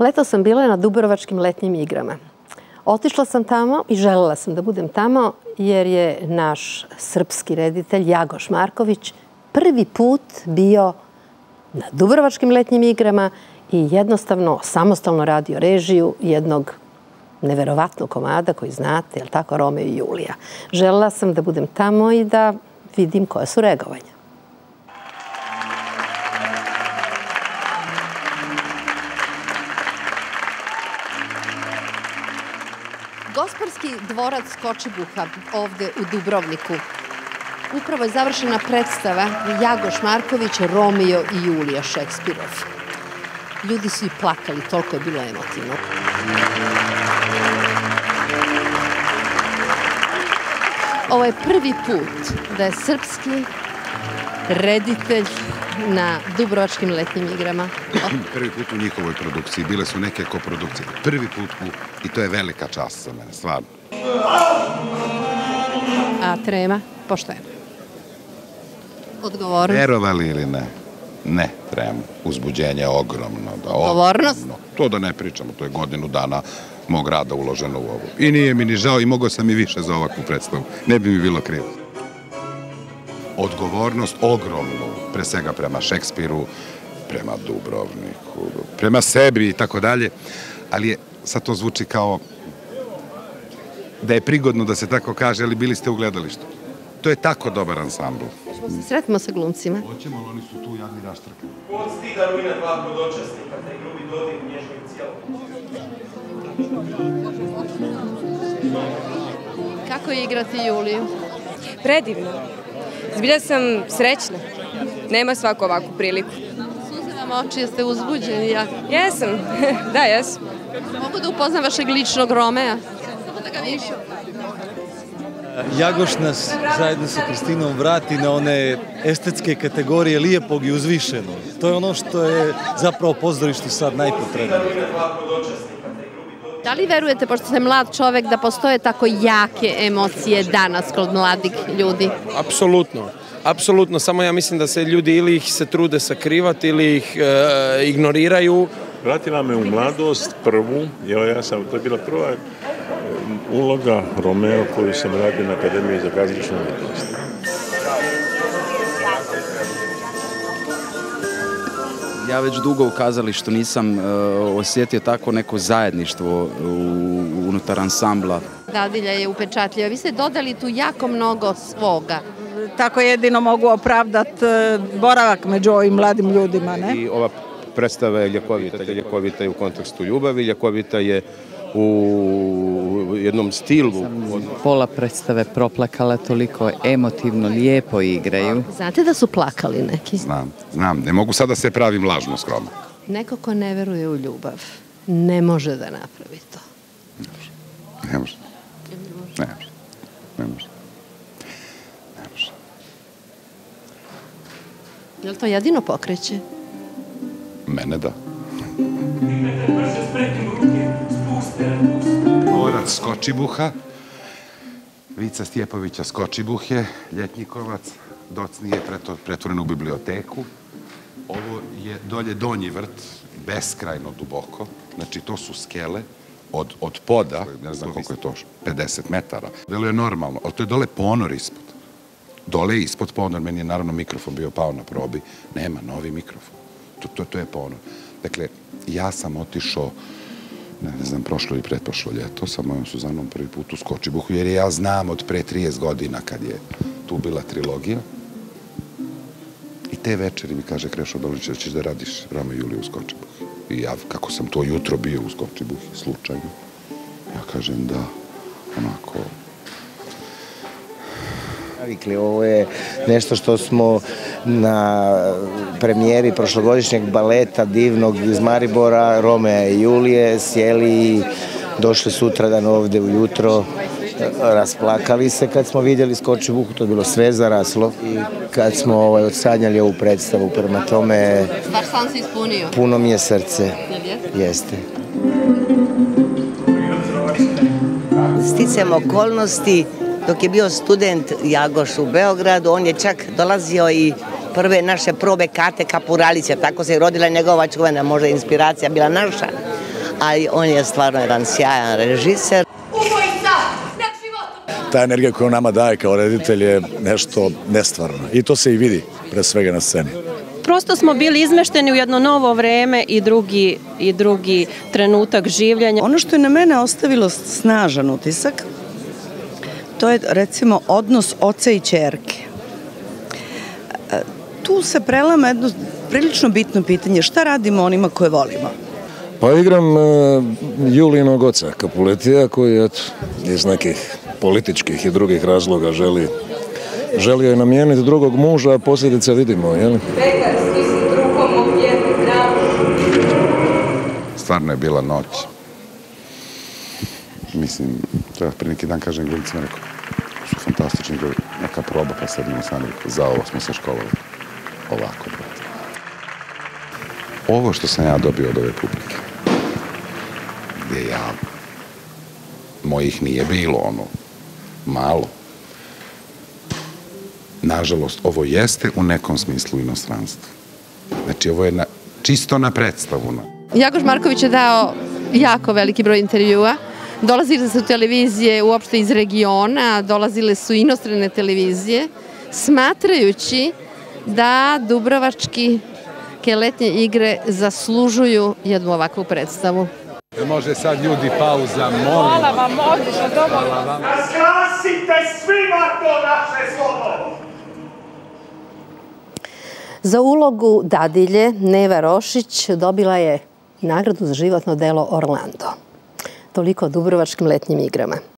Leto sam bila na Dubrovačkim letnjim igrama. Otišla sam tamo i želela sam da budem tamo jer je naš srpski reditelj Jagoš Marković prvi put bio na Dubrovačkim letnjim igrama i jednostavno samostalno radio režiju jednog neverovatnog komada koji znate, je li tako, Romeo i Julija. Želela sam da budem tamo i da vidim koja su reagovanja. Gospodarski dvorac Skočibuha ovde u Dubrovniku. Upravo je završena predstava Jagoš Marković, Romeo i Julija Šekspirov. Ljudi su i plakali, toliko je bilo emotivno. Ovo je prvi put da je srpski reditelj na Dubrovačkim letnjim igrama. Prvi put u njihovoj produkciji, bile su neke koprodukcije. Prvi put i to je velika čast za mene, stvarno. A trema? Pošteno. Odgovornost? Verovali ili ne? Ne, trema. Uzbuđenje je ogromno. Odgovornost? To da ne pričamo, to je godinu dana mog rada uloženo u ovo. I nije mi ni žao i mogao sam i više za ovakvu predstavu. Ne bi mi bilo krivo. Odgovornost ogromnu, pre svega prema Šekspiru, prema Dubrovniku, prema sebi i tako dalje, ali je, sad to zvuči kao da je prigodno da se tako kaže, ali bili ste u gledalištu. To je tako dobar ansambl. Hoćemo se sretimo sa glumcima. Hoćemo, ali oni su tu jadni raštrkani. Od stida ruina dva podočasnika, te grubi dodir nješaju cijelo. Kako je igrati Juliju? Predivno. Zbilja sam srećna. Nema svako ovakvu priliku. Suze vam oči, jeste uzbuđeni jako? Jesam. Da, jesam. Mogu da upoznam vašeg ličnog Romea? Samo da ga vidim. Jagoš nas zajedno sa Kristinom vrati na one estetske kategorije lijepog i uzvišenog. To je ono što je zapravo pozorištu sad najpotrebnije. Da li verujete, pošto ste mlad čovek, da postoje tako jake emocije danas kod mladih ljudi? Apsolutno. Apsolutno, samo ja mislim da se ljudi ili ih se trude sakrivati ili ih ignoriraju. Vratila me u mladost prvu, to je bila prva uloga Romeo koju sam radio na Akademiji za kazališnu umjetnost. Ja već dugo u kazalištu nisam osjetio tako neko zajedništvo unutar ansambla. Dadilja je upečatljiva. Vi ste dodali tu jako mnogo svoga. Tako jedino mogu opravdati boravak među ovim mladim ljudima, ne? I ova predstava je ljekovita je u kontekstu ljubavi, ljekovita je u jednom stilu. Pola predstave proplakala, toliko emotivno, lijepo igraju. Znate da su plakali neki? Znam. Ne mogu sad da se pravim lažno skroman. Neko ko ne veruje u ljubav ne može da napravi to. Ne može. Je li to jedino pokreće? Mene da. Dvorac Skočibuha, Vica Stjepovića Skočibuh je ljetnikovac, docni je pretvoren u biblioteku. Ovo je dolje donji vrt, beskrajno duboko, znači to su skele od poda, ne znam koliko je to, 50 metara. Delo je normalno, ali to je dole ponor ispod. Dole je ispod ponor, meni je naravno mikrofon bio pao na probi, nema novi mikrofon. To je ponor. Dakle, ja sam otišao, ne znam, prošlo i pretprošlo ljeto sa mojom Suzanom prvi put u Skočibuhu, jer ja znam od pre 30 godina kad je tu bila trilogija. I te večeri mi kaže Krešo Belović da ćeš da radiš Romeo i Juliju u Skočibuhu. I ja, kako sam to jutro bio u Skočibuhu, slučajno, ja kažem da, onako... Ovo je nešto što smo na premijeri prošlogodišnjeg baleta divnog iz Maribora, Romea i Julije, sjeli i došli sutradan ovde ujutro, rasplakali se kad smo vidjeli Skočibuhu, to je bilo sve zaraslo i kad smo odsanjali ovu predstavu, prema tome puno mi je srce. Jeste. Sticajem okolnosti, dok je bio student Jagoš u Beogradu, on je čak dolazio i prve naše probe Kate Kapuralića, tako se je rodila njegova čuvena, možda inspiracija bila naša. a on je stvarno jedan sjajan režiser. Ta energija koju nama daje kao reditelj je nešto nestvarno i to se i vidi pre svega na sceni. Prosto smo bili izmešteni u jedno novo vreme i drugi trenutak življenja. Ono što je na mene ostavilo snažan utisak, to je recimo odnos oca i ćerke. Tu se prelama jedno prilično bitno pitanje, šta radimo onima koje volimo? Pa igram Julijinog oca Capuletija koji iz nekih političkih i drugih razloga želio je namijeniti drugog muža, a posljedice vidimo, jel? Stvarno je bila noć. Mislim, treba prije neki dan kažem gledicima, rekao, su fantastični, neka proba, pa sedimo sam, rekao, za ovo smo se školovali. Ovako, brate. Ovo što sam ja dobio od ove publike, gdje mojih nije bilo, malo. Nažalost, ovo jeste u nekom smislu inostranstvo. Znači, ovo je čisto na predstavu. Jagoš Marković je dao jako veliki broj intervjua. Dolazile su televizije uopšte iz regiona, dolazile su inostrane televizije, smatrajući da dubrovačke letnje igre zaslužuju jednu ovakvu predstavu. Može sad ljudi pauza, molim. Hvala vam, odlično, dobro. Razglasite svima to naše slovo! Za ulogu dadilje Neva Rošić dobila je nagradu za životno delo Orlando. Toliko o dubrovačkim letnjim igrama.